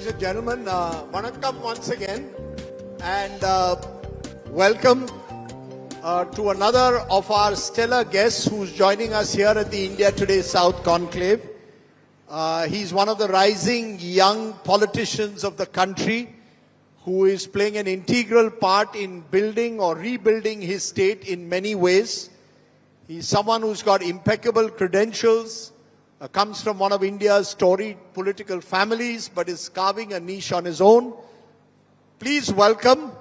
Ladies and gentlemen, vanakkam once again, and welcome to another of our stellar guests who's joining us here at the India Today South Conclave. He's one of the rising young politicians of the country who is playing an integral part in building or rebuilding his state in many ways. He's someone who's got impeccable credentials, comes from one of India's storied political families, but is carving a niche on his own. Please welcome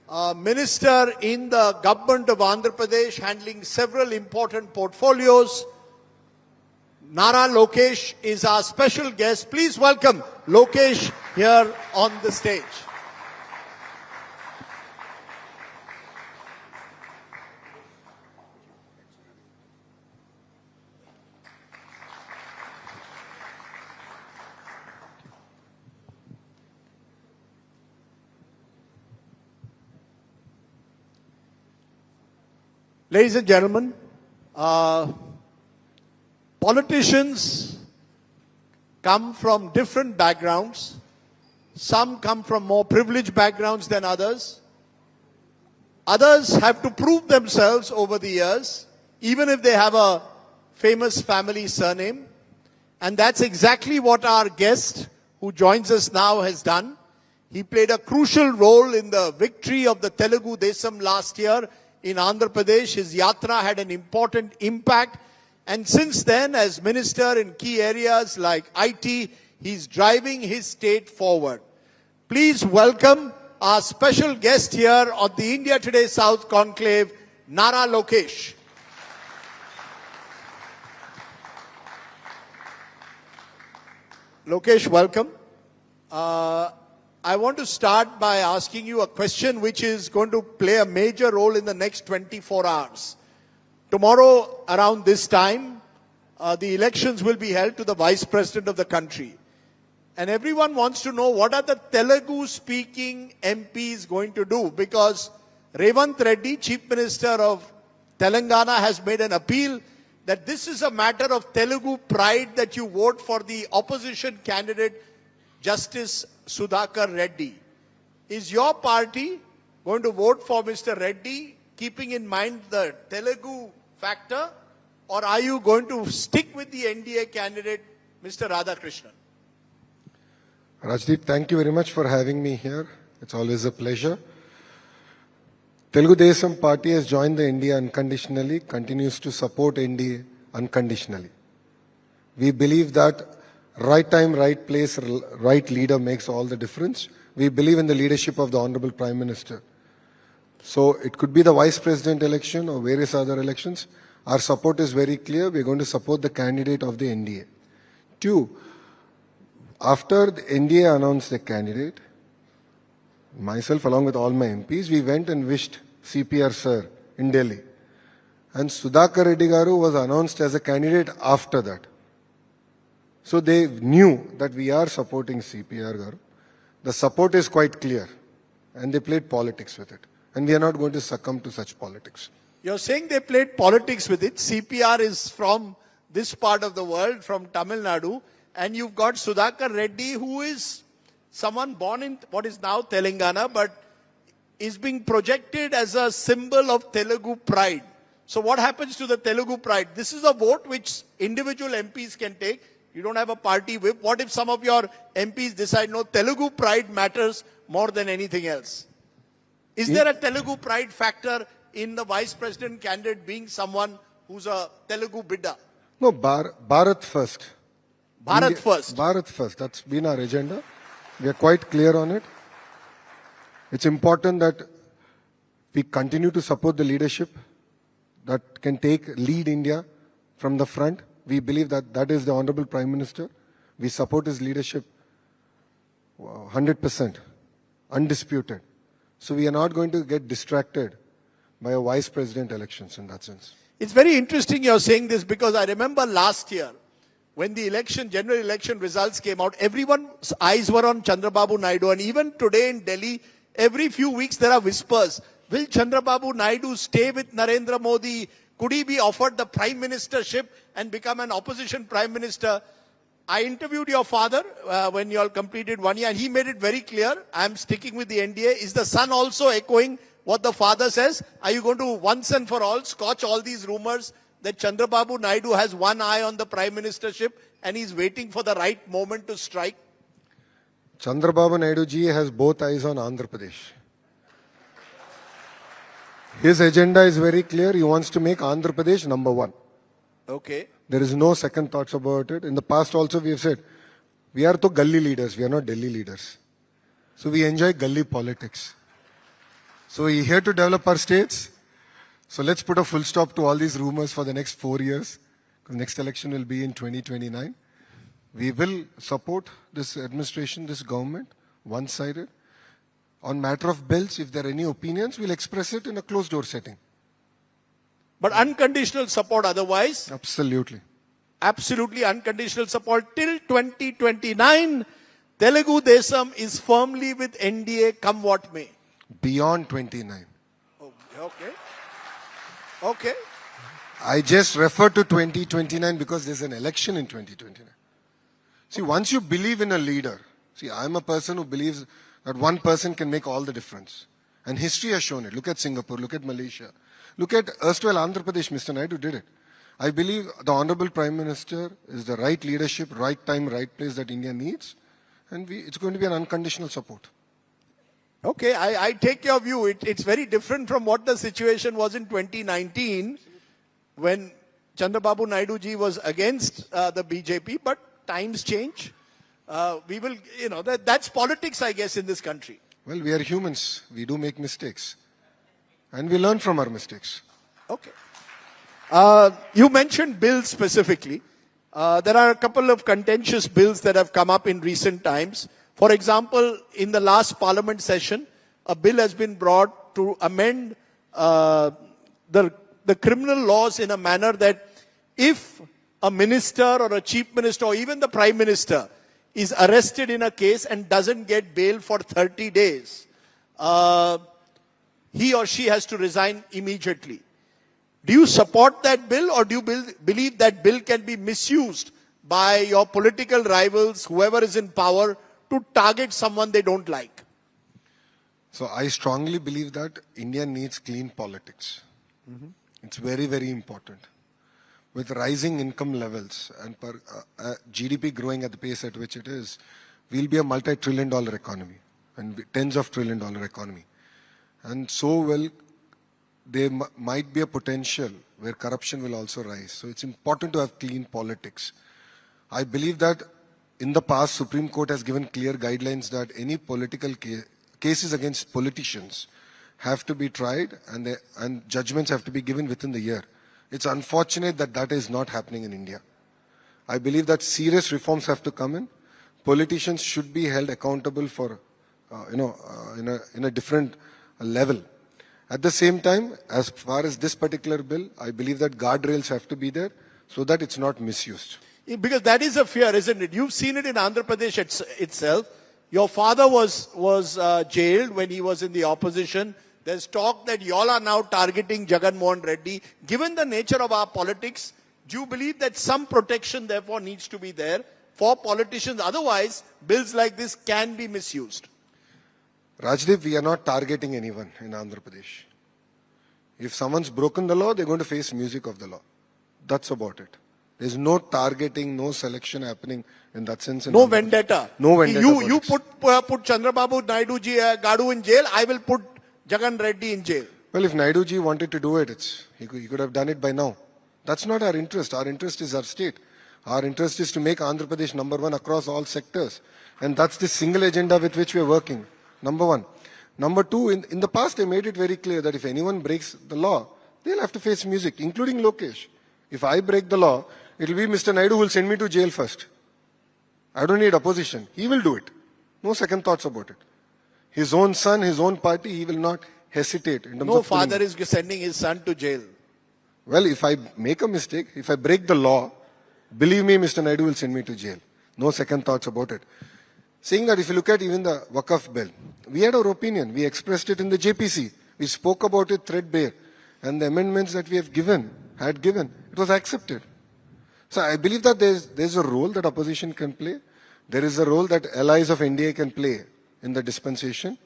a minister in the government of Andhra Pradesh handling several important portfolios. Nara Lokesh is our special guest. Please welcome Lokesh here on the stage. Ladies and gentlemen, politicians come from different backgrounds. Some come from more privileged backgrounds than others. Others have to prove themselves over the years, even if they have a famous family surname. And that's exactly what our guest who joins us now has done. He played a crucial role in the victory of the Telugu Desam last year in Andhra Pradesh. His yatra had an important impact, and since then, as minister in key areas like IT, he's driving his state forward. Please welcome our special guest here on the India Today South Conclave, Nara Lokesh. Lokesh, welcome. I want to start by asking you a question which is going to play a major role in the next 24 hours. Tomorrow, around this time, the elections will be held to the Vice President of the country. And everyone wants to know what are the Telugu-speaking MPs going to do, because Revant Reddy, Chief Minister of Telangana, has made an appeal that this is a matter of Telugu pride that you vote for the opposition candidate, Justice Sudhakar Reddy. Is your party going to vote for Mr. Reddy, keeping in mind the Telugu factor, or are you going to stick with the NDA candidate, Mr. Radhakrishnan? Rajdeep, thank you very much for having me here. It's always a pleasure. Telugu Desam Party has joined the NDA unconditionally, continues to support NDA unconditionally. We believe that right time, right place, right leader makes all the difference. We believe in the leadership of the Honorable Prime Minister. So it could be the Vice President election or various other elections. Our support is very clear. We're going to support the candidate of the NDA. Two, after the NDA announced the candidate, myself along with all my MPs, we went and wished CPR sir in Delhi. And Sudhakar Reddy Garu was announced as a candidate after that. So they knew that we are supporting CPR Garu. The support is quite clear, and they played politics with it. And we are not going to succumb to such politics. You're saying they played politics with it. CPR is from this part of the world, from Tamil Nadu, and you've got Sudhakar Reddy, who is someone born in what is now Telangana, but is being projected as a symbol of Telugu pride. So what happens to the Telugu pride? This is a vote which individual MPs can take. You don't have a party whip. What if some of your MPs decide, no, Telugu pride matters more than anything else? Is there a Telugu pride factor in the Vice President candidate being someone who's a Telugu bidda? No, Bharat first. Bharat first. Bharat first. That's been our agenda. We are quite clear on it. It's important that we continue to support the leadership that can lead India from the front. We believe that that is the Honorable Prime Minister. We support his leadership 100%, undisputed. So we are not going to get distracted by a Vice President elections in that sense. It's very interesting you're saying this, because I remember last year when the general election results came out, everyone's eyes were on Chandrababu Naidu, and even today in Delhi, every few weeks there are whispers. Will Chandrababu Naidu stay with Narendra Modi? Could he be offered the prime ministership and become an opposition prime minister? I interviewed your father when you all completed 1 year, and he made it very clear, I'm sticking with the NDA. Is the son also echoing what the father says? Are you going to once and for all scotch all these rumors that Chandrababu Naidu has one eye on the prime ministership and he's waiting for the right moment to strike? Chandrababu Naidu ji has both eyes on Andhra Pradesh. His agenda is very clear. He wants to make Andhra Pradesh number one. Okay. There is no second thoughts about it. In the past also we have said, we are to gully leaders, we are not Delhi leaders. So we enjoy gully politics. So we are here to develop our states. So let's put a full stop to all these rumors for the next 4 years. The next election will be in 2029. We will support this administration, this government, one-sided. On matter of bills, if there are any opinions, we'll express it in a closed door setting. But unconditional support otherwise? Absolutely. Absolutely unconditional support till 2029. Telugu Desam is firmly with NDA, come what may. Beyond 29. Oh, okay. Okay. I just refer to 2029 because there's an election in 2029. See, once you believe in a leader, see, I'm a person who believes that one person can make all the difference. And history has shown it. Look at Singapore, look at Malaysia. Look at erstwhile Andhra Pradesh, Mr. Naidu did it. I believe the Honorable Prime Minister is the right leadership, right time, right place that India needs. And it's going to be an unconditional support. Okay, I take your view. It's very different from what the situation was in 2019 when Chandrababu Naidu ji was against the BJP, but times change. We will, that's politics, I guess, in this country. Well, we are humans. We do make mistakes. And we learn from our mistakes. Okay. You mentioned bills specifically. There are a couple of contentious bills that have come up in recent times. For example, in the last parliament session, a bill has been brought to amend the criminal laws in a manner that if a minister or a chief minister or even the prime minister is arrested in a case and doesn't get bail for 30 days, he or she has to resign immediately. Do you support that bill, or do you believe that bill can be misused by your political rivals, whoever is in power, to target someone they don't like? So I strongly believe that India needs clean politics. It's very, very important. With rising income levels and GDP growing at the pace at which it is, we'll be a multi-trillion dollar economy and tens of trillion dollar economy. And so will there might be a potential where corruption will also rise. So it's important to have clean politics. I believe that in the past, Supreme Court has given clear guidelines that any political cases against politicians have to be tried and judgments have to be given within the year. It's unfortunate that that is not happening in India. I believe that serious reforms have to come in. Politicians should be held accountable for, in a different level. At the same time, as far as this particular bill, I believe that guardrails have to be there so that it's not misused. Because that is a fear, isn't it? You've seen it in Andhra Pradesh itself. Your father was jailed when he was in the opposition. There's talk that you all are now targeting Jagan Mohan Reddy. Given the nature of our politics, do you believe that some protection therefore needs to be there for politicians? Otherwise, bills like this can be misused. Rajdeep, we are not targeting anyone in Andhra Pradesh. If someone's broken the law, they're going to face music of the law. That's about it. There's no targeting, no selection happening in that sense. No vendetta. No vendetta. You put Chandrababu Naidu ji Gadu in jail, I will put Jagan Reddy in jail. Well, if Naidu ji wanted to do it, he could have done it by now. That's not our interest. Our interest is our state. Our interest is to make Andhra Pradesh number one across all sectors. And that's the single agenda with which we are working. Number one. Number two, in the past I made it very clear that if anyone breaks the law, they'll have to face music, including Lokesh. If I break the law, it'll be Mr. Naidu who will send me to jail first. I don't need opposition. He will do it. No second thoughts about it. His own son, his own party, he will not hesitate. No father is sending his son to jail. Well, if I make a mistake, if I break the law, believe me, Mr. Naidu will send me to jail. No second thoughts about it. Saying that if you look at even the Waqf bill, we had our opinion. We expressed it in the JPC. We spoke about it threadbare. And the amendments that we had given, it was accepted. So I believe that there's a role that opposition can play. There is a role that allies of India can play in the dispensation.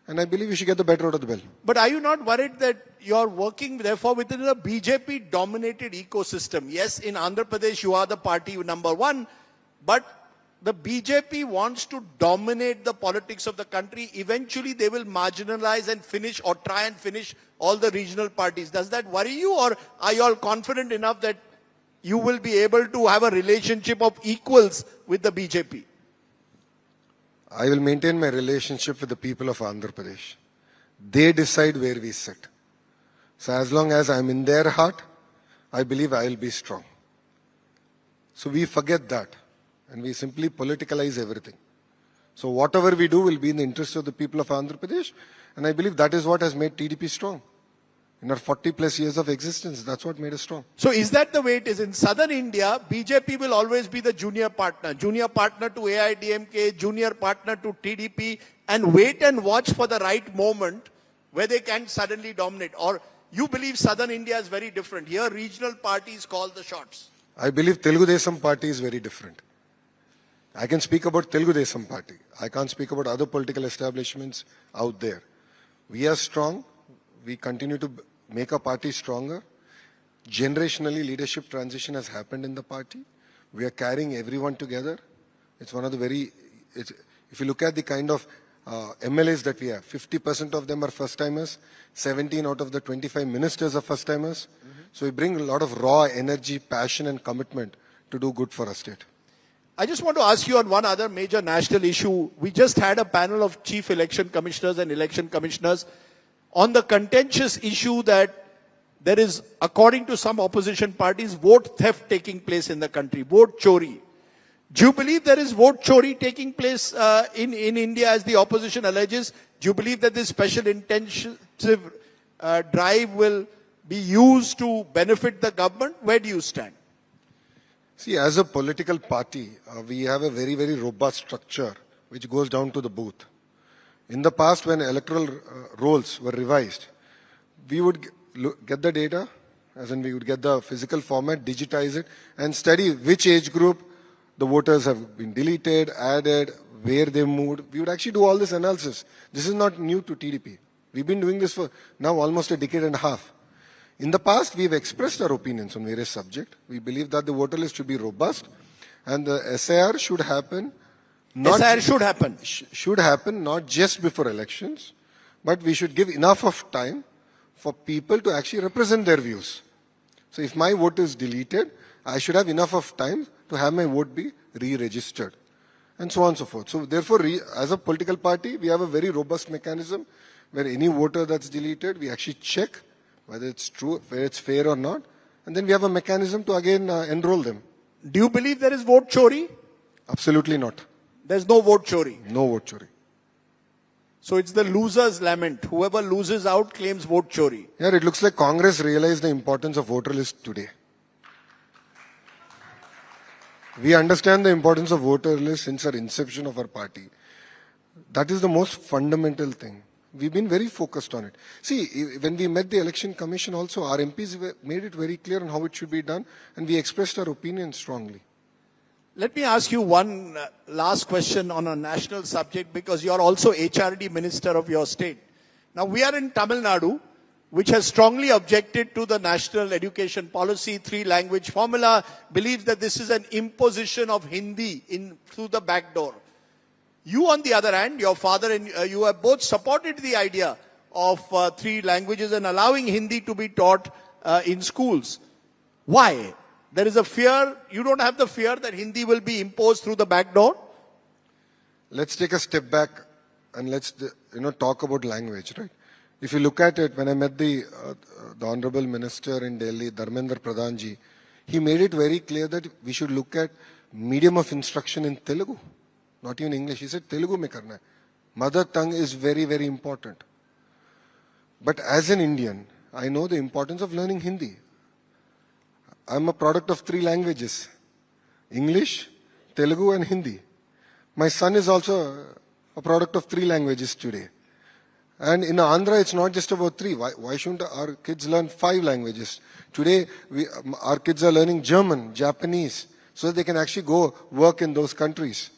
And I believe we should get the better out of the bill. But are you not worried that you're working, therefore, within a BJP-dominated ecosystem? Yes, in Andhra Pradesh, you are the party number one, but the BJP wants to dominate the politics of the country. Eventually, they will marginalize and finish or try and finish all the regional parties. Does that worry you, or are you all confident enough that you will be able to have a relationship of equals with the BJP? I will maintain my relationship with the people of Andhra Pradesh. They decide where we sit. So as long as I'm in their heart, I believe I will be strong. So we forget that and we simply politicalize everything. So whatever we do will be in the interest of the people of Andhra Pradesh, and I believe that is what has made TDP strong. In our 40 plus years of existence, that's what made us strong. So is that the way it is? In southern India, BJP will always be the junior partner to AIDMK, junior partner to TDP, and wait and watch for the right moment where they can suddenly dominate. Or you believe southern India is very different? Here, regional parties call the shots. I believe Telugu Desam party is very different. I can speak about Telugu Desam party. I can't speak about other political establishments out there. We are strong. We continue to make our party stronger. Generationally, leadership transition has happened in the party. We are carrying everyone together. It's one of the if you look at the kind of MLAs that we have, 50% of them are first-timers, 17 out of the 25 ministers are first-timers. So we bring a lot of raw energy, passion and commitment to do good for our state. I just want to ask you on one other major national issue. We just had a panel of chief election commissioners and election commissioners on the contentious issue that there is, according to some opposition parties, vote theft taking place in the country, vote chori. Do you believe there is vote chori taking place in India as the opposition alleges? Do you believe that this special intensive drive will be used to benefit the government? Where do you stand? See, as a political party, we have a very, very robust structure which goes down to the booth. In the past, when electoral rolls were revised, we would get the data, as in we would get the physical format, digitize it, and study which age group the voters have been deleted, added, where they moved. We would actually do all this analysis. This is not new to TDP. We've been doing this for now almost a decade and a half. In the past, we've expressed our opinions on various subjects. We believe that the voter list should be robust, and the SIR should happen. Should happen not just before elections, but we should give enough of time for people to actually represent their views. So if my vote is deleted, I should have enough of time to have my vote be re-registered, and so on and so forth. So therefore, as a political party, we have a very robust mechanism where any voter that's deleted, we actually check whether it's true, whether it's fair or not, and then we have a mechanism to again enroll them. Do you believe there is vote chori? Absolutely not. There's no vote chori? No vote chori. So it's the loser's lament. Whoever loses out claims vote chori. Yeah, it looks like Congress realized the importance of voter list today. We understand the importance of voter list since our inception of our party. That is the most fundamental thing. We've been very focused on it. See, when we met the Election Commission also, our MPs made it very clear on how it should be done, and we expressed our opinion strongly. Let me ask you one last question on a national subject, because you are also HRD minister of your state. Now, we are in Tamil Nadu, which has strongly objected to the national education policy, 3-language formula, believes that this is an imposition of Hindi through the back door. You, on the other hand, your father and you have both supported the idea of 3 languages and allowing Hindi to be taught in schools. Why? There is a fear, you don't have the fear that Hindi will be imposed through the back door? Let's take a step back and let's talk about language, right? If you look at it, when I met the Honorable Minister in Delhi, Dharmendra Pradhanji, he made it very clear that we should look at medium of instruction in Telugu, not even English. He said Telugu mein karna hai. Mother tongue is very, very important. But as an Indian, I know the importance of learning Hindi. I'm a product of 3 languages, English, Telugu and Hindi. My son is also a product of 3 languages today. And in Andhra, it's not just about 3. Why shouldn't our kids learn 5 languages? Today, our kids are learning German, Japanese, so that they can actually go work in those countries.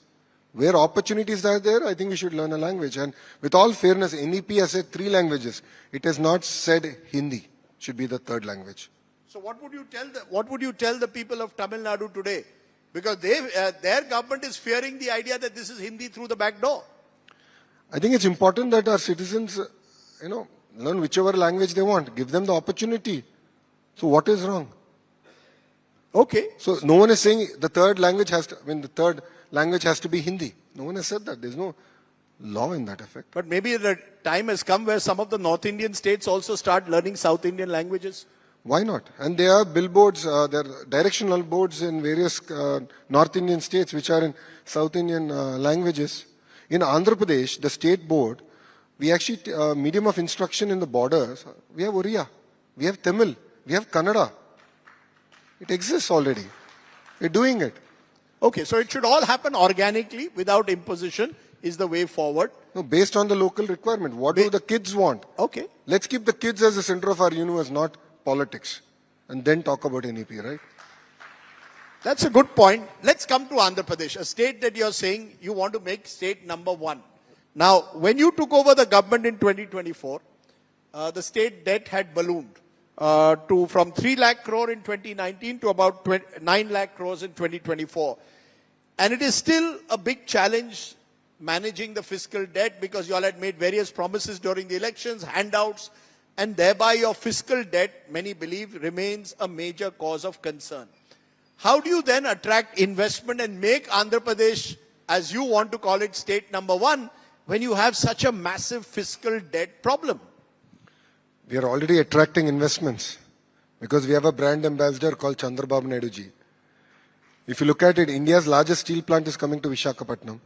Where opportunities are there, I think we should learn a language. And with all fairness, NEP has said 3 languages. It has not said Hindi should be the 3rd language. So what would you tell the people of Tamil Nadu today? Because their government is fearing the idea that this is Hindi through the back door. I think it's important that our citizens, learn whichever language they want. Give them the opportunity. So what is wrong? Okay. So no one is saying the 3rd language the 3rd language has to be Hindi. No one has said that. There's no law in that effect. But maybe the time has come where some of the North Indian states also start learning South Indian languages. Why not? And there are billboards, there are directional boards in various North Indian states which are in South Indian languages. In Andhra Pradesh, the state board, we actually, medium of instruction in the borders, we have Oriya, we have Tamil, we have Kannada. It exists already. We're doing it. Okay, so it should all happen organically without imposition is the way forward. No, based on the local requirement. What do the kids want? Okay. Let's keep the kids as the center of our universe, not politics. And then talk about NEP, right? That's a good point. Let's come to Andhra Pradesh, a state that you're saying you want to make state number 1. Now, when you took over the government in 2024, the state debt had ballooned from 3 lakh crore in 2019 to about 9 lakh crores in 2024. And it is still a big challenge managing the fiscal debt because you all had made various promises during the elections, handouts, and thereby your fiscal debt, many believe, remains a major cause of concern. How do you then attract investment and make Andhra Pradesh, as you want to call it, state number 1, when you have such a massive fiscal debt problem? We are already attracting investments because we have a brand ambassador called Chandrababu Naidu ji. If you look at it, India's largest steel plant is coming to Visakhapatnam.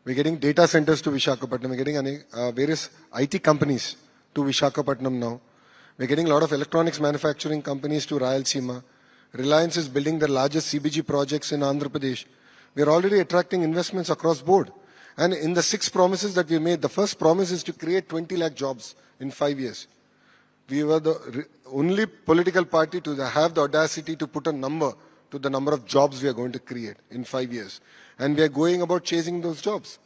We're getting data centers to Visakhapatnam. We're getting various IT companies to Visakhapatnam now. We're getting a lot of electronics manufacturing companies to Rayalaseema. Reliance is building the largest CBG projects in Andhra Pradesh. We are already attracting investments across board. And in the 6 promises that we made, the first promise is to create 20 lakh jobs in 5 years. We were the only political party to have the audacity to put a number to the number of jobs we are going to create in 5 years. And we are going about chasing those jobs.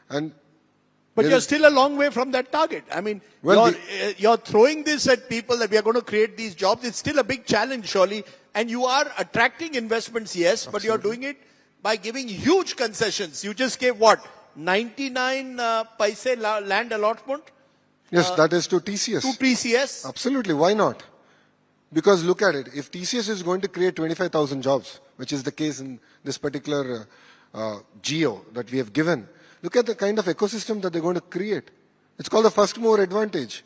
But you're still a long way from that target. I mean, you're throwing this at people that we are going to create these jobs. It's still a big challenge, surely. And you are attracting investments, yes, but you're doing it by giving huge concessions. You just gave what? 99 paise land allotment? Yes, that is to TCS. To TCS? Absolutely. Why not? Because look at it. If TCS is going to create 25,000 jobs, which is the case in this particular geo that we have given, look at the kind of ecosystem that they're going to create. It's called the first mover advantage.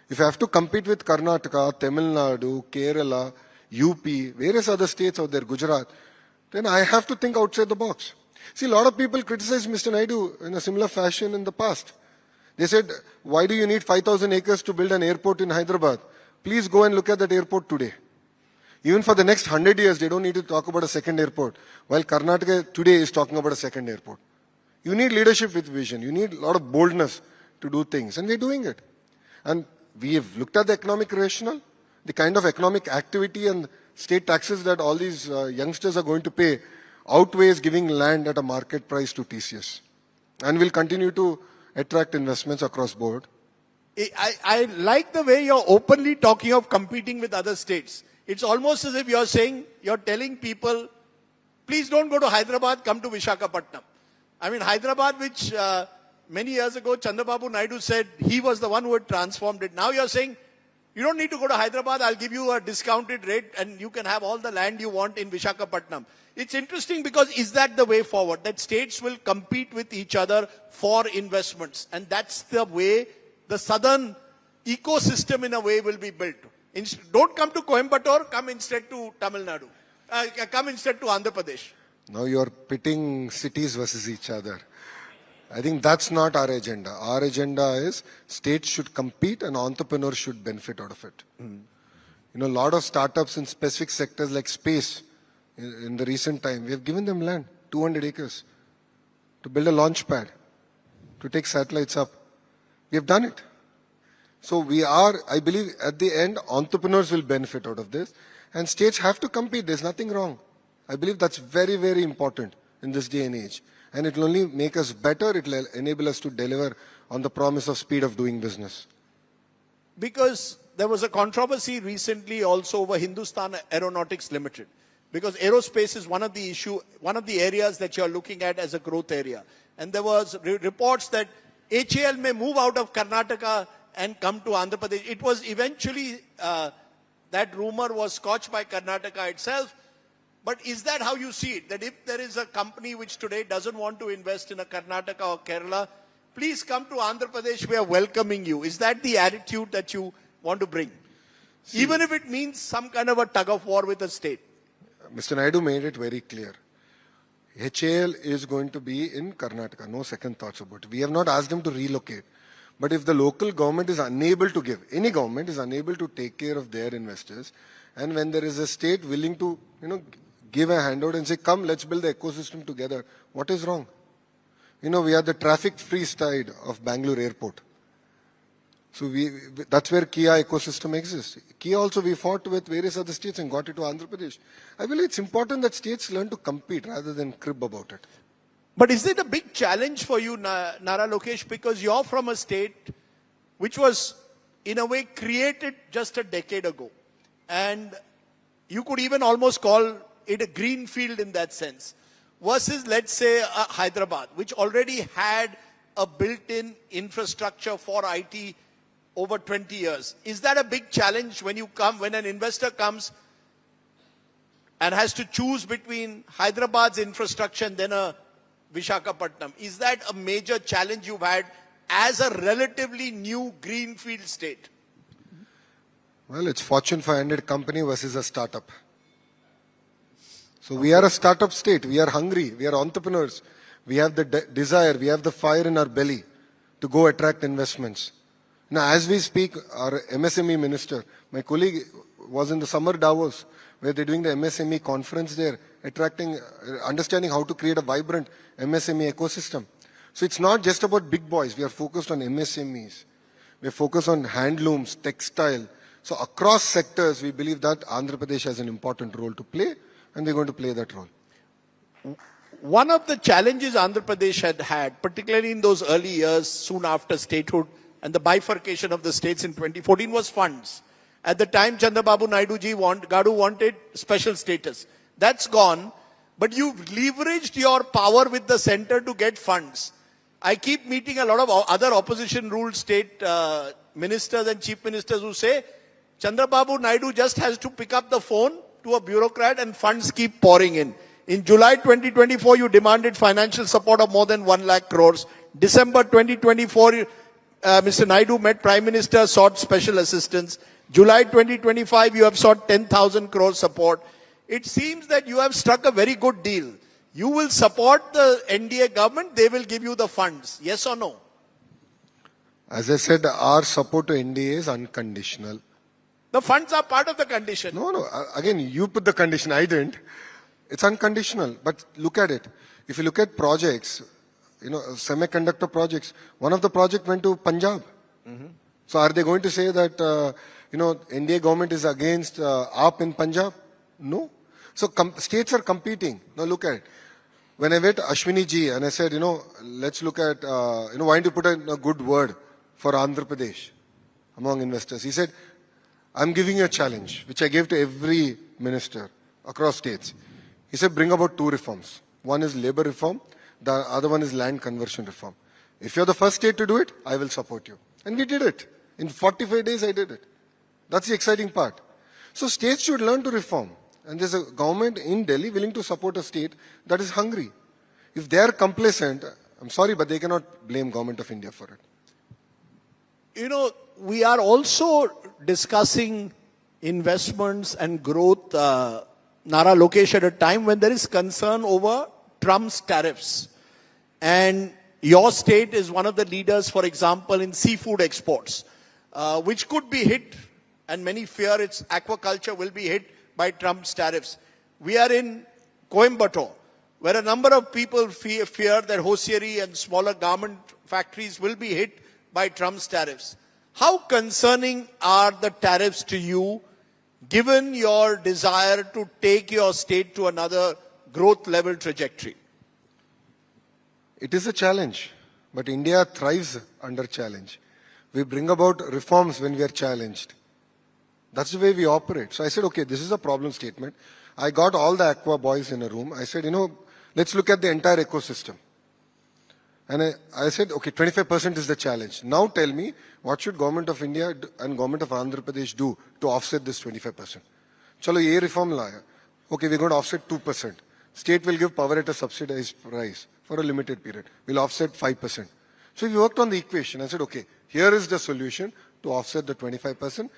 If I have to compete with Karnataka, Tamil Nadu, Kerala, UP, various other states out there, Gujarat, then I have to think outside the box. See, a lot of people criticized Mr. Naidu in a similar fashion in the past. They said, why do you need 5,000 acres to build an airport in Hyderabad? Please go and look at that airport today. Even for the next 100 years, they don't need to talk about a second airport, while Karnataka today is talking about a second airport. You need leadership with vision. You need a lot of boldness to do things, and we're doing it. And we have looked at the economic rationale, the kind of economic activity and state taxes that all these youngsters are going to pay outweighs giving land at a market price to TCS. And we'll continue to attract investments across board. I like the way you're openly talking of competing with other states. It's almost as if you're telling people, please don't go to Hyderabad, come to Visakhapatnam. I mean, Hyderabad, which many years ago, Chandrababu Naidu said he was the one who had transformed it. Now you're saying, you don't need to go to Hyderabad, I'll give you a discounted rate and you can have all the land you want in Visakhapatnam. It's interesting because is that the way forward? That states will compete with each other for investments. And that's the way the southern ecosystem in a way will be built. Don't come to Coimbatore, come instead to Tamil Nadu. Come instead to Andhra Pradesh. Now you're pitting cities versus each other. I think that's not our agenda. Our agenda is states should compete and entrepreneurs should benefit out of it. A lot of startups in specific sectors like space, in the recent time, we have given them land, 200 acres, to build a launch pad, to take satellites up. We have done it. So I believe at the end, entrepreneurs will benefit out of this, and states have to compete. There's nothing wrong. I believe that's very, very important in this day and age. And it will only make us better. It will enable us to deliver on the promise of speed of doing business. Because there was a controversy recently also over Hindustan Aeronautics Limited. Because aerospace is one of the areas that you're looking at as a growth area. And there was reports that HAL may move out of Karnataka and come to Andhra Pradesh. It was eventually, that rumor was scotched by Karnataka itself. But is that how you see it? That if there is a company which today doesn't want to invest in a Karnataka or Kerala, please come to Andhra Pradesh, we are welcoming you. Is that the attitude that you want to bring? Even if it means some kind of a tug of war with the state. Mr. Naidu made it very clear. HAL is going to be in Karnataka. No second thoughts about it. We have not asked them to relocate. But if the local government is unable to give, any government is unable to take care of their investors, and when there is a state willing to, give a handout and say, come, let's build the ecosystem together, what is wrong? We are the traffic-free side of Bangalore airport. So that's where Kia ecosystem exists. Kia also, we fought with various other states and got it to Andhra Pradesh. I believe it's important that states learn to compete rather than crib about it. But is it a big challenge for you, Nara Lokesh, because you're from a state which was, in a way, created just a decade ago. And you could even almost call it a green field in that sense. Versus, let's say, Hyderabad, which already had a built-in infrastructure for IT over 20 years. Is that a big challenge when an investor comes and has to choose between Hyderabad's infrastructure and then a Visakhapatnam? Is that a major challenge you've had as a relatively new greenfield state? Well, it's Fortune 500 company versus a startup. So we are a startup state. We are hungry. We are entrepreneurs. We have the desire. We have the fire in our belly to go attract investments. Now, as we speak, our MSME minister, my colleague was in the summer Davos, where they're doing the MSME conference there, understanding how to create a vibrant MSME ecosystem. So it's not just about big boys. We are focused on MSMEs. We are focused on handlooms, textile. So across sectors, we believe that Andhra Pradesh has an important role to play, and we're going to play that role. One of the challenges Andhra Pradesh had, particularly in those early years, soon after statehood, and the bifurcation of the states in 2014 was funds. At the time, Chandrababu Naidu ji Gadu wanted special status. That's gone, but you've leveraged your power with the center to get funds. I keep meeting a lot of other opposition-ruled state ministers and chief ministers who say, Chandrababu Naidu just has to pick up the phone to a bureaucrat and funds keep pouring in. In July 2024, you demanded financial support of more than 1 lakh crores. December 2024, Mr. Naidu met Prime Minister, sought special assistance. July 2025, you have sought 10,000 crores support. It seems that you have struck a very good deal. You will support the NDA government, they will give you the funds. Yes or no? As I said, our support to NDA is unconditional. The funds are part of the condition. No. Again, you put the condition, I didn't. It's unconditional. But look at it. If you look at projects, semiconductor projects, one of the projects went to Punjab. So are they going to say that, NDA government is against AAP in Punjab? No. So states are competing. Now look at it. When I met Ashwini ji and I said, let's look at, why don't you put in a good word for Andhra Pradesh among investors? He said, I'm giving you a challenge, which I gave to every minister across states. He said, bring about 2 reforms. One is labor reform. The other one is land conversion reform. If you're the first state to do it, I will support you. And we did it. In 45 days, I did it. That's the exciting part. So states should learn to reform. And there's a government in Delhi willing to support a state that is hungry. If they are complacent, I'm sorry, but they cannot blame Government of India for it. We are also discussing investments and growth, Nara Lokesh, at a time when there is concern over Trump's tariffs. And your state is one of the leaders, for example, in seafood exports, which could be hit, and many fear its aquaculture will be hit by Trump's tariffs. We are in Coimbatore, where a number of people fear that hosiery and smaller garment factories will be hit by Trump's tariffs. how concerning are the tariffs to you, given your desire to take your state to another growth level trajectory? It is a challenge, but India thrives under challenge. We bring about reforms when we are challenged. That's the way we operate. So I said, okay, this is a problem statement. I got all the Aqua boys in a room. I said, let's look at the entire ecosystem. And I said, okay, 25% is the challenge. Now tell me, what should Government of India and Government of Andhra Pradesh do to offset this 25%? Chalo, ye reform laya. Okay, we're going to offset 2%. State will give power at a subsidized price for a limited period. We'll offset 5%. So we worked on the equation. I said, okay, here is the solution to offset the 25%.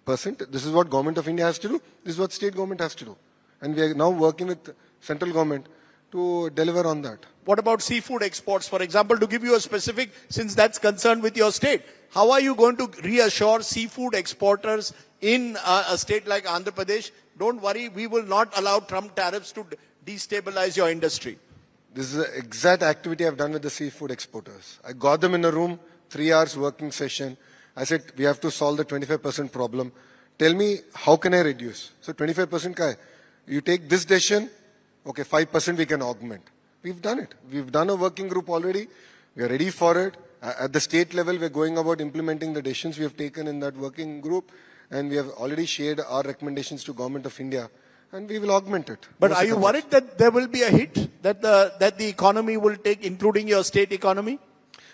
This is what Government of India has to do. This is what state government has to do. And we are now working with central government to deliver on that. What about seafood exports, for example, to give you a specific, since that's concerned with your state? How are you going to reassure seafood exporters in a state like Andhra Pradesh? Don't worry, we will not allow Trump tariffs to destabilize your industry. This is the exact activity I've done with the seafood exporters. I got them in a room, 3 hours working session. I said, we have to solve the 25% problem. Tell me, how can I reduce? So 25% ka hai. You take this decision, okay, 5% we can augment. We've done it. We've done a working group already. We are ready for it. At the state level, we're going about implementing the decisions we have taken in that working group. And we have already shared our recommendations to Government of India. And we will augment it. But are you worried that there will be a hit that the economy will take, including your state economy?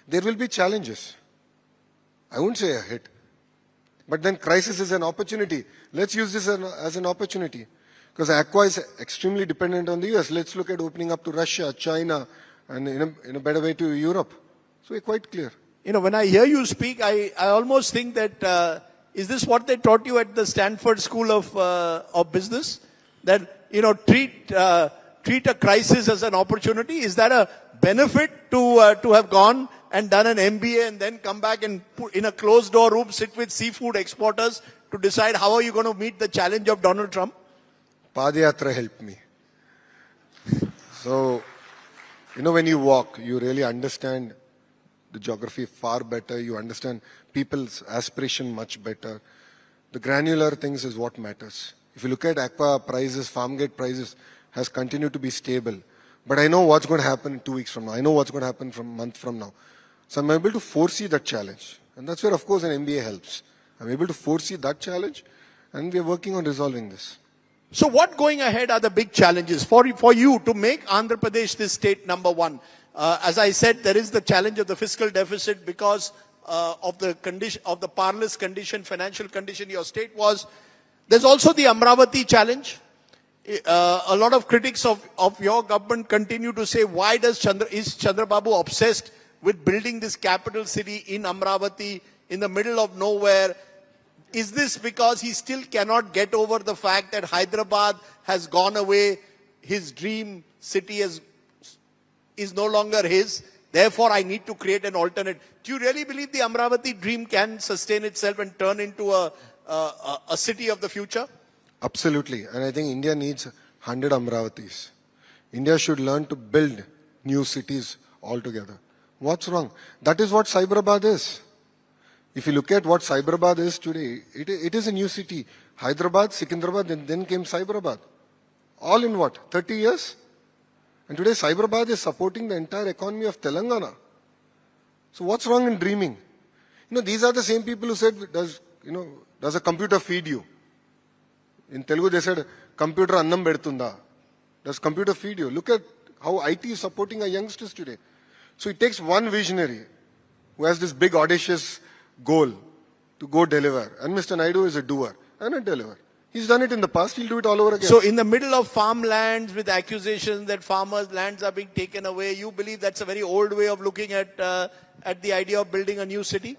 There will be challenges. I won't say a hit. But then crisis is an opportunity. Let's use this as an opportunity. Because Aqua is extremely dependent on the US. Let's look at opening up to Russia, China, and in a better way to Europe. So we're quite clear. When I hear you speak, I almost think that, is this what they taught you at the Stanford School of Business? That, treat a crisis as an opportunity? Is that a benefit to have gone and done an MBA and then come back and put in a closed door room, sit with seafood exporters to decide how are you going to meet the challenge of Donald Trump? Padayatra helped me. So, when you walk, you really understand the geography far better. You understand people's aspiration much better. The granular things is what matters. If you look at Aqua prices, farm gate prices has continued to be stable. But I know what's going to happen 2 weeks from now. I know what's going to happen from a month from now. So I'm able to foresee that challenge. And that's where, of course, an MBA helps. I'm able to foresee that challenge, and we're working on resolving this. So what going ahead are the big challenges for you to make Andhra Pradesh this state number one? As I said, there is the challenge of the fiscal deficit because of the condition of the parlous condition, financial condition your state was. There's also the Amravati challenge. A lot of critics of your government continue to say, why is Chandrababu obsessed with building this capital city in Amravati in the middle of nowhere? Is this because he still cannot get over the fact that Hyderabad has gone away, his dream city is no longer his, therefore I need to create an alternate? Do you really believe the Amravati dream can sustain itself and turn into a city of the future? Absolutely. And I think India needs 100 Amravatis. India should learn to build new cities altogether. What's wrong? That is what Cyberabad is. If you look at what Cyberabad is today, it is a new city. Hyderabad, Secunderabad, and then came Cyberabad. All in what? 30 years? And today Cyberabad is supporting the entire economy of Telangana. So what's wrong in dreaming? These are the same people who said, does a computer feed you? In Telugu they said, computer annam bedtunda. Does computer feed you? Look at how IT is supporting our youngsters today. So it takes one visionary who has this big audacious goal to go deliver. And Mr. Naidu is a doer and a deliver. He's done it in the past, he'll do it all over again. So in the middle of farmlands with accusations that farmers' lands are being taken away, you believe that's a very old way of looking at the idea of building a new city?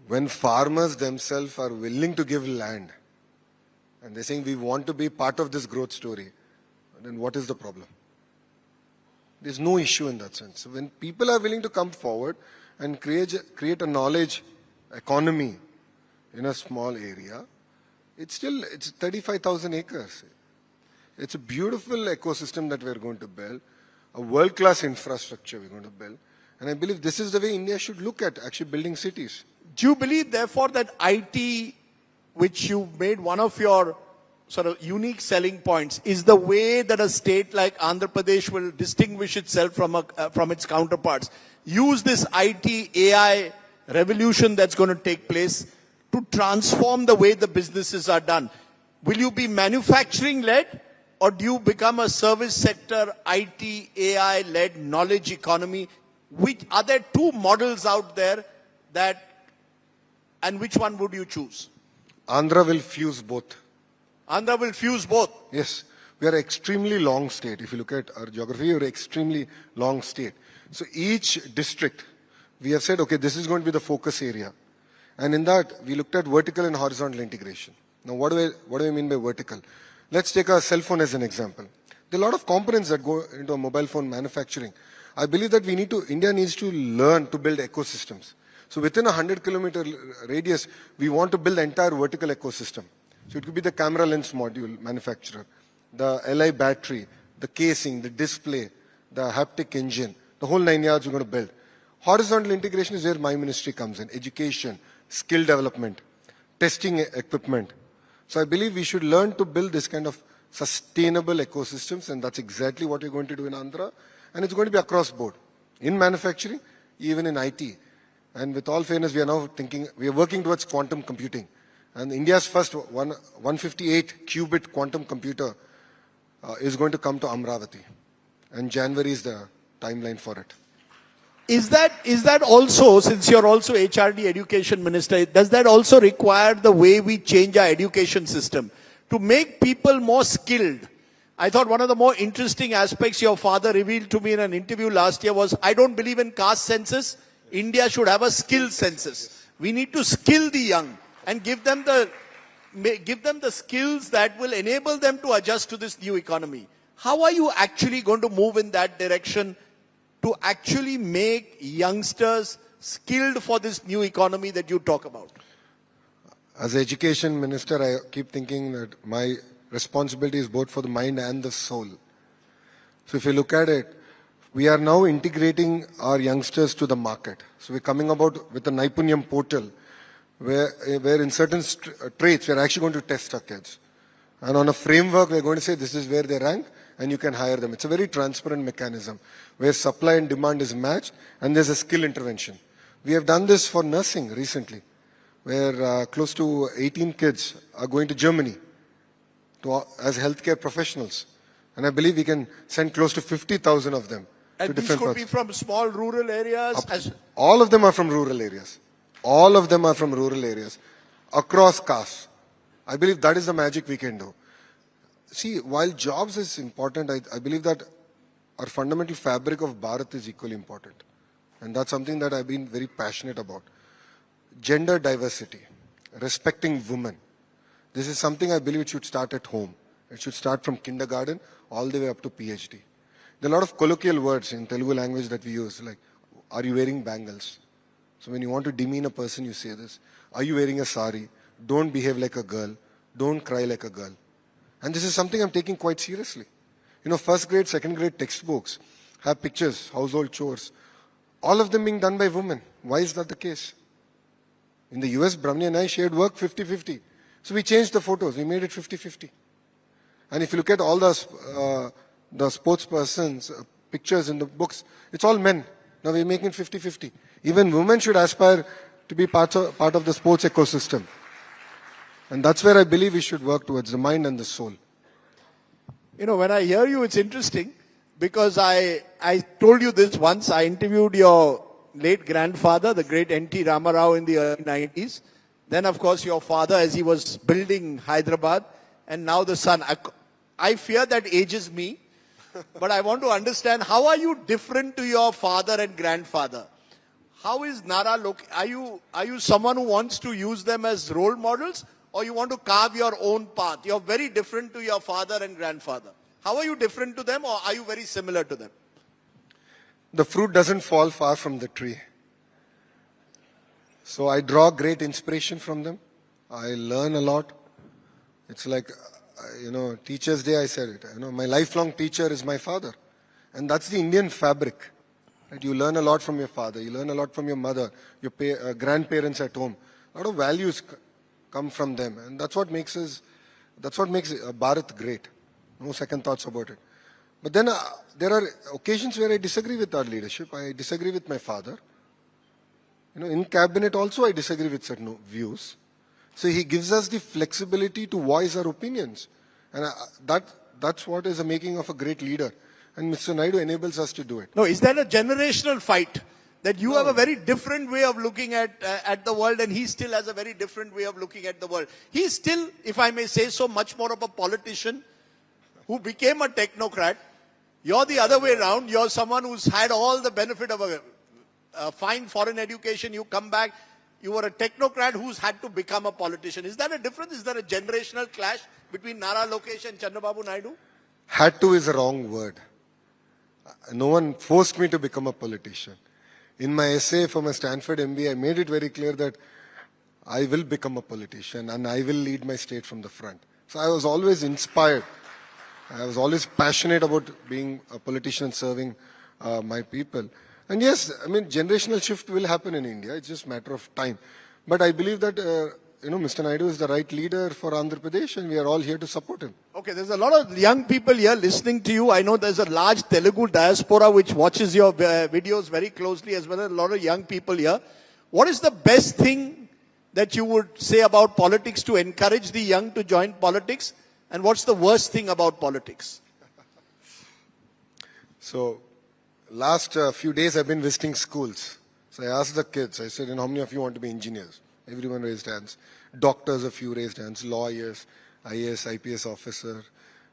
When farmers themselves are willing to give land, and they're saying we want to be part of this growth story, then what is the problem? There's no issue in that sense. When people are willing to come forward and create a knowledge economy in a small area, it's 35,000 acres. It's a beautiful ecosystem that we're going to build, a world-class infrastructure we're going to build. And I believe this is the way India should look at actually building cities. Do you believe, therefore, that IT, which you've made one of your sort of unique selling points, is the way that a state like Andhra Pradesh will distinguish itself from its counterparts? Use this IT, AI revolution that's going to take place to transform the way the businesses are done. Will you be manufacturing-led, or do you become a service sector, IT, AI-led knowledge economy? Which are there two models out there and which one would you choose? Andhra will fuse both. Andhra will fuse both. Yes, we are an extremely long state. If you look at our geography, we are an extremely long state. So each district, we have said, okay, this is going to be the focus area. And in that, we looked at vertical and horizontal integration. Now, what do I mean by vertical? Let's take a cell phone as an example. There are a lot of components that go into a mobile phone manufacturing. I believe that India needs to learn to build ecosystems. So within a 100-kilometer radius, we want to build the entire vertical ecosystem. So it could be the camera lens module manufacturer, the Li battery, the casing, the display, the haptic engine, the whole 9 yards we're going to build. Horizontal integration is where my ministry comes in. Education, skill development, testing equipment. So I believe we should learn to build this kind of sustainable ecosystems, and that's exactly what we're going to do in Andhra. And it's going to be across board, in manufacturing, even in IT. And with all fairness, we are working towards quantum computing. And India's first 158 qubit quantum computer is going to come to Amravati. And January is the timeline for it. Is that also, since you're also HRD Education Minister, does that also require the way we change our education system to make people more skilled? I thought one of the more interesting aspects your father revealed to me in an interview last year was, I don't believe in caste census. India should have a skill census. We need to skill the young and give them the skills that will enable them to adjust to this new economy. How are you actually going to move in that direction to actually make youngsters skilled for this new economy that you talk about? As an education minister, I keep thinking that my responsibility is both for the mind and the soul. So if you look at it, we are now integrating our youngsters to the market. So we're coming about with a Naipunyam portal where in certain traits, we're actually going to test our kids. And on a framework, we're going to say this is where they rank and you can hire them. It's a very transparent mechanism where supply and demand is matched and there's a skill intervention. We have done this for nursing recently, where close to 18 kids are going to Germany as healthcare professionals. And I believe we can send close to 50,000 of them and to different parts. And these could be from small rural areas? All of them are from rural areas. All of them are from rural areas, across castes. I believe that is the magic we can do. See, while jobs is important, I believe that our fundamental fabric of Bharat is equally important. And that's something that I've been very passionate about. Gender diversity, respecting women. This is something I believe it should start at home. It should start from kindergarten all the way up to PhD. There are a lot of colloquial words in Telugu language that we use, like, are you wearing bangles? So when you want to demean a person, you say this. Are you wearing a sari? Don't behave like a girl. Don't cry like a girl. And this is something I'm taking quite seriously. You know, first grade, second grade textbooks have pictures, household chores, all of them being done by women. Why is that the case? In the US, Brahmani and I shared work 50-50. So we changed the photos. We made it 50-50. And if you look at all the sports persons' pictures in the books, it's all men. Now we're making it 50-50. Even women should aspire to be part of the sports ecosystem. And that's where I believe we should work towards, the mind and the soul. You know, when I hear you, it's interesting because I told you this once. I interviewed your late grandfather, the great N.T. Ramarao, in the early 90s. Then, of course, your father as he was building Hyderabad. And now the son. I fear that ages me. But I want to understand, how are you different to your father and grandfather? How is Nara Lokesh? Are you someone who wants to use them as role models? Or you want to carve your own path? You're very different to your father and grandfather. How are you different to them, or are you very similar to them? The fruit doesn't fall far from the tree. So I draw great inspiration from them. I learn a lot. It's like, Teacher's Day I said it. My lifelong teacher is my father. And that's the Indian fabric. Right? You learn a lot from your father. You learn a lot from your mother, your grandparents at home. A lot of values come from them, and that's what makes Bharat great. No second thoughts about it. But then there are occasions where I disagree with our leadership. I disagree with my father. In cabinet also I disagree with certain views. So he gives us the flexibility to voice our opinions. And that's what is the making of a great leader. And Mr. Naidu enables us to do it. No, is that a generational fight? That you have a very different way of looking at the world, and he still has a very different way of looking at the world. He's still, if I may say so, much more of a politician who became a technocrat. You're the other way around. You're someone who's had all the benefit of a fine foreign education. You come back, you were a technocrat who's had to become a politician. Is that a difference? Is there a generational clash between Nara Lokesh and Chandrababu Naidu? Had to is a wrong word. No one forced me to become a politician. In my essay for my Stanford MBA, I made it very clear that I will become a politician and I will lead my state from the front. So I was always inspired. I was always passionate about being a politician and serving my people. And yes, generational shift will happen in India. It's just a matter of time. But I believe that, Mr. Naidu is the right leader for Andhra Pradesh, and we are all here to support him. Okay, there's a lot of young people here listening to you. I know there's a large Telugu diaspora which watches your videos very closely, as well as a lot of young people here. What is the best thing that you would say about politics to encourage the young to join politics? And what's the worst thing about politics? So, last few days I've been visiting schools. So I asked the kids, I said, how many of you want to be engineers? Everyone raised hands. Doctors, a few raised hands. Lawyers, IAS, IPS officer,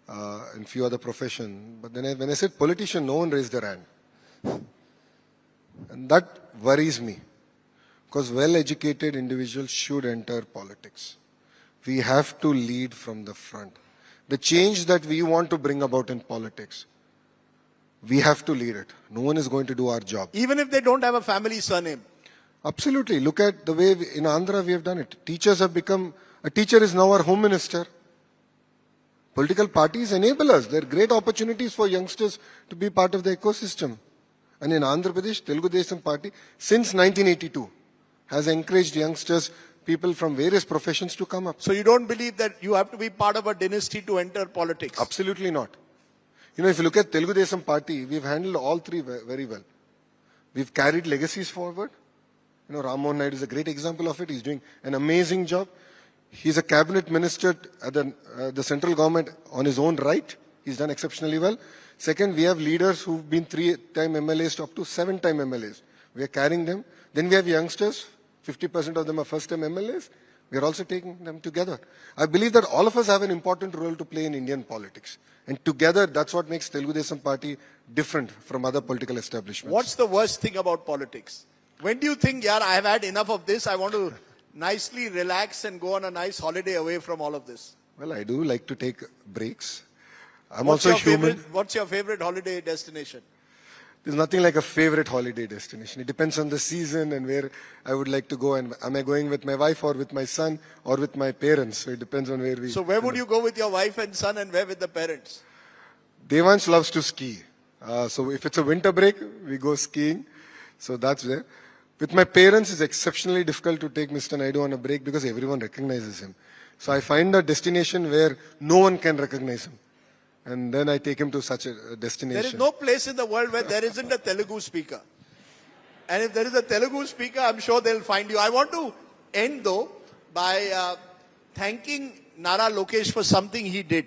and few other professions. But then when I said politician, no one raised their hand. And that worries me. Because well-educated individuals should enter politics. We have to lead from the front. The change that we want to bring about in politics, we have to lead it. No one is going to do our job. Even if they don't have a family surname? Absolutely. Look at the way in Andhra we have done it. Teachers have become, a teacher is now our home minister. Political parties enable us. There are great opportunities for youngsters to be part of the ecosystem. And in Andhra Pradesh, Telugu Desam Party, since 1982, has encouraged youngsters, people from various professions to come up. So you don't believe that you have to be part of a dynasty to enter politics? Absolutely not. If you look at Telugu Desam Party, we've handled all three very well. We've carried legacies forward. Ram Mohan Naidu is a great example of it. He's doing an amazing job. He's a cabinet minister at the central government on his own right. He's done exceptionally well. Second, we have leaders who've been 3-time MLAs up to 7-time MLAs. We are carrying them. Then we have youngsters. 50% of them are first-time MLAs. We are also taking them together. I believe that all of us have an important role to play in Indian politics. And together, that's what makes Telugu Desam Party different from other political establishments. What's the worst thing about politics? When do you think, I have had enough of this, I want to nicely relax and go on a nice holiday away from all of this? Well, I do like to take breaks. What's your favorite holiday destination? There's nothing like a favorite holiday destination. It depends on the season and where I would like to go. And am I going with my wife or with my son or with my parents? So it depends on where we... So where would you go with your wife and son, and where with the parents? Devansh loves to ski. So if it's a winter break, we go skiing. So that's there. With my parents, it's exceptionally difficult to take Mr. Naidu on a break because everyone recognizes him. So I find a destination where no one can recognize him. And then I take him to such a destination. There is no place in the world where there isn't a Telugu speaker. And if there is a Telugu speaker, I'm sure they'll find you. I want to end though by thanking Nara Lokesh for something he did.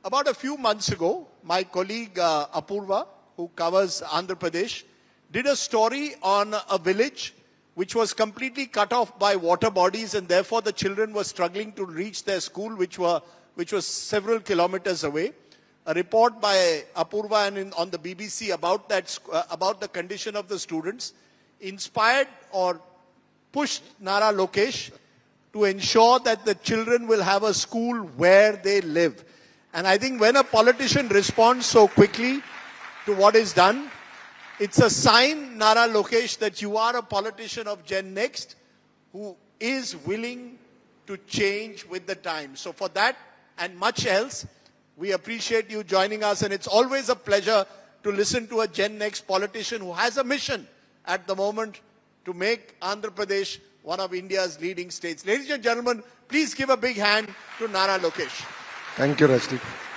About a few months ago, my colleague Apurva, who covers Andhra Pradesh, did a story on a village which was completely cut off by water bodies, and therefore the children were struggling to reach their school, which was several kilometers away. A report by Apurva and on the BBC about the condition of the students inspired or pushed Nara Lokesh to ensure that the children will have a school where they live. And I think when a politician responds so quickly to what is done, it's a sign, Nara Lokesh, that you are a politician of Gen Next who is willing to change with the times. So for that and much else, we appreciate you joining us, and it's always a pleasure to listen to a Gen Next politician who has a mission at the moment to make Andhra Pradesh one of India's leading states. Ladies and gentlemen, please give a big hand to Nara Lokesh. Thank you, Rajdeep.